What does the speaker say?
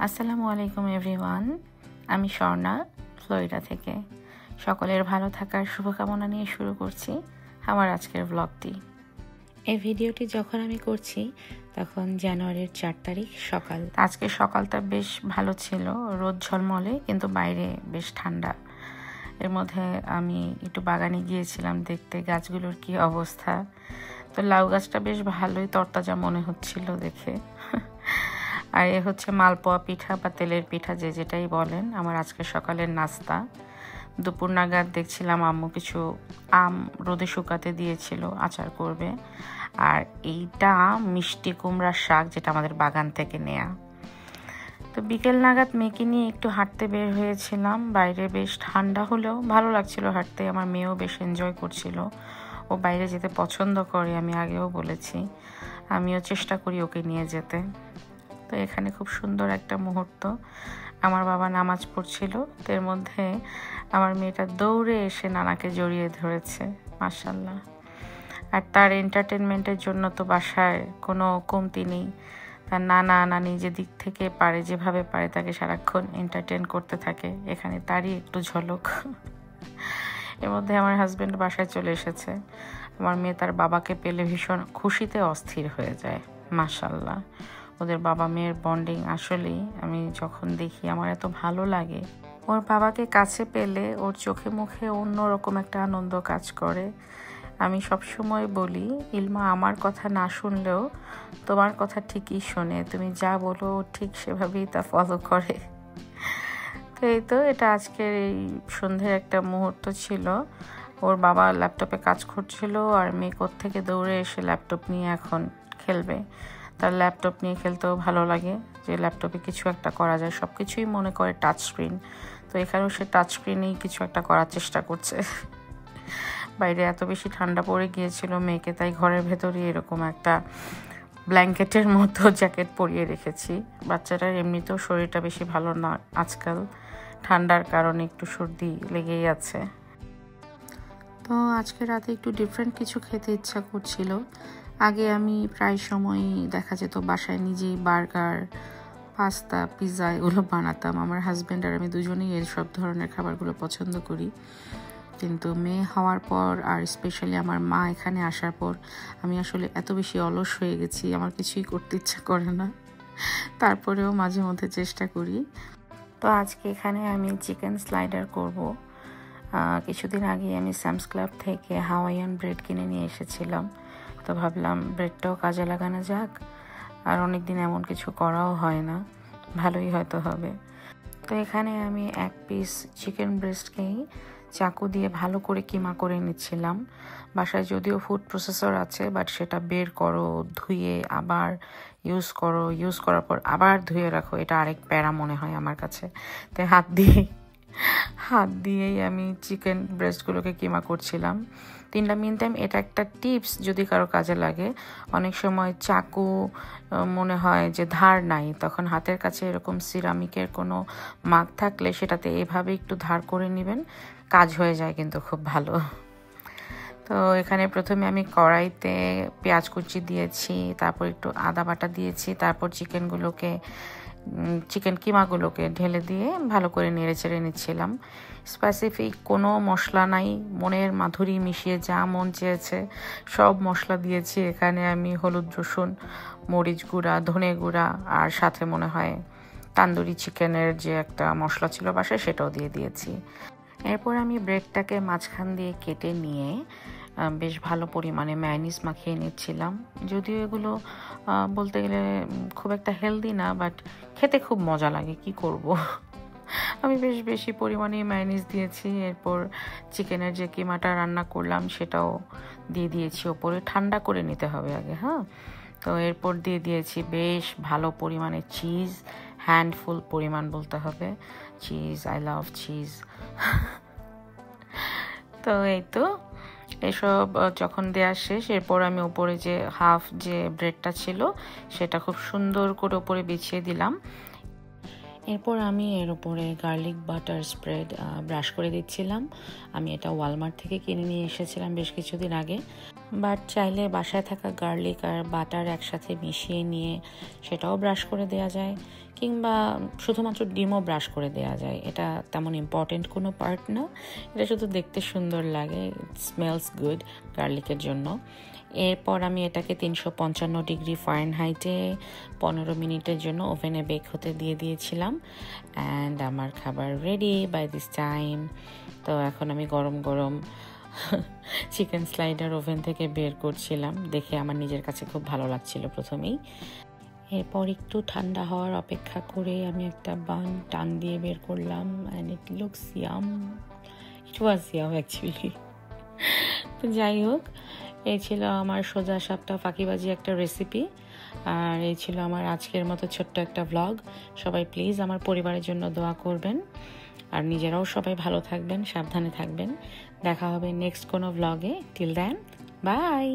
আসসালামু আলাইকুম এভরিওয়ান, আমি স্বর্ণা ফ্লোরিডা থেকে। সকলের ভালো থাকার শুভকামনা নিয়ে শুরু করছি আমার আজকের ব্লগটি। এই ভিডিওটি যখন আমি করছি তখন জানুয়ারির 4 তারিখ সকাল। আজকে সকালটা বেশ ভালো ছিল, রোদ ঝলমলে, কিন্তু বাইরে বেশ ঠান্ডা। এর মধ্যে আমি একটু বাগানে গিয়েছিলাম দেখতে গাছগুলোর কি অবস্থা। তো লাউ গাছটা বেশ ভালোই তরতাজা মনে হচ্ছিল দেখে। আর এ হচ্ছে মালপোয়া পিঠা বা তেলের পিঠা, যে যেটাই বলেন, আমার আজকে সকালের নাস্তা। দুপুর নাগাদ দেখছিলাম আম্মু কিছু আম রোদে শুকাতে দিয়েছিল, আচার করবে। আর এইটা মিষ্টি কুমড়ার শাক, যেটা আমাদের বাগান থেকে নেয়া। তো বিকেল নাগাদ মেয়েকে নিয়ে একটু হাঁটতে বের হয়েছিলাম। বাইরে বেশ ঠান্ডা হলেও ভালো লাগছিল হাঁটতে। আমার মেয়েও বেশ এনজয় করছিল, ও বাইরে যেতে পছন্দ করে, আমি আগেও বলেছি। আমিও চেষ্টা করি ওকে নিয়ে যেতে। তো এখানে খুব সুন্দর একটা মুহূর্ত, আমার বাবা নামাজ পড়ছিল, এর মধ্যে আমার মেয়েটা দৌড়ে এসে নানাকে জড়িয়ে ধরেছে, মাশাআল্লাহ। আর তার এন্টারটেনমেন্টের জন্য তো বাসায় কোনো কমতি নেই। তার নানা নানি যে দিক থেকে পারে, যেভাবে পারে, তাকে সারাক্ষণ এন্টারটেন করতে থাকে। এখানে তারই একটু ঝলক। এর মধ্যে আমার হাজব্যান্ড বাসায় চলে এসেছে। আমার মেয়ে তার বাবাকে পেলে ভীষণ খুশিতে অস্থির হয়ে যায়, মাশাআল্লাহ। ওদের বাবা মেয়ের বন্ডিং আসলেই আমি যখন দেখি আমার এত ভালো লাগে। ওর বাবাকে কাছে পেলে ওর চোখে মুখে অন্যরকম একটা আনন্দ কাজ করে। আমি সবসময় বলি, ইলমা আমার কথা না শুনলেও তোমার কথা ঠিকই শোনে, তুমি যা বলো ঠিক সেভাবেই তা ফলো করে। তো এই তো, এটা আজকের এই সন্ধ্যের একটা মুহূর্ত ছিল। ওর বাবা ল্যাপটপে কাজ করছিল আর মেয়ে কোত্থেকে দৌড়ে এসে ল্যাপটপ নিয়ে এখন খেলবে। তার ল্যাপটপ নিয়ে খেলতেও ভালো লাগে, যে ল্যাপটপে কিছু একটা করা যায়। সব কিছুই মনে করে টাচ স্ক্রিন, তো এখানেও সে টাচ স্ক্রিনেই কিছু একটা করার চেষ্টা করছে। বাইরে এত বেশি ঠান্ডা পড়ে গিয়েছিল মেয়েকে, তাই ঘরের ভেতরে এরকম একটা ব্ল্যাঙ্কেটের মতো জ্যাকেট পরিয়ে রেখেছি। বাচ্চাটার এমনিতেও শরীরটা বেশি ভালো না আজকাল, ঠান্ডার কারণে একটু সর্দি লেগেই আছে। তো আজকে রাতে একটু ডিফারেন্ট কিছু খেতে ইচ্ছা করছিল। আগে আমি প্রায় সময়ই দেখা যেত বাসায় নিজেই বার্গার, পাস্তা, পিৎজা এগুলো বানাতাম। আমার হাজব্যান্ড আর আমি দুজনেই এইসব ধরনের খাবারগুলো পছন্দ করি। কিন্তু মেয়ে হওয়ার পর আর স্পেশালি আমার মা এখানে আসার পর আমি আসলে এত বেশি অলস হয়ে গেছি, আমার কিছুই করতে ইচ্ছা করে না। তারপরেও মাঝে মধ্যে চেষ্টা করি। তো আজকে এখানে আমি চিকেন স্লাইডার করব। কিছুদিন আগে আমি স্যামস ক্লাব থেকে হাওয়াইয়ান ব্রেড কিনে নিয়ে এসেছিলাম, তো ভাবলাম ব্রেডটাও কাজে লাগানো যাক। আর অনেক দিন এমন কিছু করাও হয় না, ভালোই হয়তো হবে। তো এখানে আমি এক পিস চিকেন ব্রেস্টকেই চাকু দিয়ে ভালো করে কিমা করে নিচ্ছিলাম। বাসায় যদিও ফুড প্রসেসর আছে, বাট সেটা বের করো, ধুয়ে আবার ইউজ করো, ইউজ করার পর আবার ধুয়ে রাখো, এটা আরেক প্যারা মনে হয় আমার কাছে। তাই হাত দিয়েই আমি চিকেন ব্রেস্টগুলোকে কিমা করছিলাম। মিন টাইম এটা একটা টিপস, যদি কারো কাজে লাগে। অনেক সময় চাকু মনে হয় যে ধার নাই, তখন হাতের কাছে এরকম সিরামিকের কোনো মাগ থাকলে সেটাতে এভাবে একটু ধার করে নেবেন, কাজ হয়ে যায় কিন্তু খুব ভালো। তো এখানে প্রথমে আমি কড়াইতে পেঁয়াজ কুচি দিয়েছি, তারপর একটু আদা বাটা দিয়েছি, তারপর চিকেন কিমাগুলোকে ঢেলে দিয়ে ভালো করে নেড়ে চেড়ে নিচ্ছিলাম। স্পেসিফিক কোনো মশলা নাই, মনের মাধুরী মিশিয়ে যা মন চেয়েছে সব মশলা দিয়েছি। এখানে আমি হলুদ, রসুন, মরিচ গুঁড়া, ধনে গুঁড়া, আর সাথে মনে হয় তান্দুরি চিকেনের যে একটা মশলা ছিল বাসায়, সেটাও দিয়ে দিয়েছি। এরপর আমি ব্রেডটাকে মাঝখান দিয়ে কেটে নিয়ে বেশ ভালো পরিমাণে মায়োনিজ মাখিয়ে নিচ্ছিলাম। যদিও এগুলো বলতে গেলে খুব একটা হেলদি না, বাট খেতে খুব মজা লাগে, কি করব। আমি বেশ বেশি পরিমাণে মায়োনিজ দিয়েছি। এরপর চিকেনের যে কিমাটা রান্না করলাম সেটাও দিয়ে দিয়েছি ওপরে। ঠান্ডা করে নিতে হবে আগে, হ্যাঁ। তো এরপর দিয়ে দিয়েছি বেশ ভালো পরিমাণে চিজ, হ্যান্ডফুল পরিমাণ বলতে হবে চিজ, আই লাভ চিজ। তো এই তো, এসব যখন দেওয়া শেষ, এরপর আমি উপরে যে হাফ যে ব্রেডটা ছিল সেটা খুব সুন্দর করে উপরে বিছিয়ে দিলাম। এরপর আমি এর উপরে গার্লিক বাটার স্প্রেড ব্রাশ করে দিচ্ছিলাম। আমি এটা ওয়ালমার্ট থেকে কিনে নিয়ে এসেছিলাম বেশ কিছুদিন আগে। বাট চাইলে বাসায় থাকা গার্লিক আর বাটার একসাথে মিশিয়ে নিয়ে সেটাও ব্রাশ করে দেওয়া যায়, কিংবা শুধুমাত্র ডিমও ব্রাশ করে দেওয়া যায়। এটা তেমন ইম্পর্টেন্ট কোনো পার্ট না, এটা শুধু দেখতে সুন্দর লাগে, ইট স্মেলস গুড গার্লিকের জন্য। এরপর আমি এটাকে 355 ডিগ্রি ফারেনহাইটে 15 মিনিটের জন্য ওভেনে বেক হতে দিয়ে দিয়েছিলাম। অ্যান্ড আমার খাবার রেডি বাই দিস টাইম। তো এখন আমি গরম গরম চিকেন স্লাইডার ওভেন থেকে বের করছিলাম, দেখে আমার নিজের কাছে খুব ভালো লাগছিল প্রথমেই। এরপর একটু ঠান্ডা হওয়ার অপেক্ষা করে আমি একটা বান টান দিয়ে বের করলাম, and it looks yum, it was yum actually. তো যাই হোক, এই ছিল আমার সোজা সাপটা ফাঁকিবাজি একটা রেসিপি, আর এই ছিল আমার আজকের মতো ছোট্ট একটা ভ্লগ। সবাই প্লিজ আমার পরিবারের জন্য দোয়া করবেন, আর নিজেরাও সবাই ভালো থাকবেন, সাবধানে থাকবেন। দেখা হবে নেক্সট কোনো ভ্লগে। Till then, by.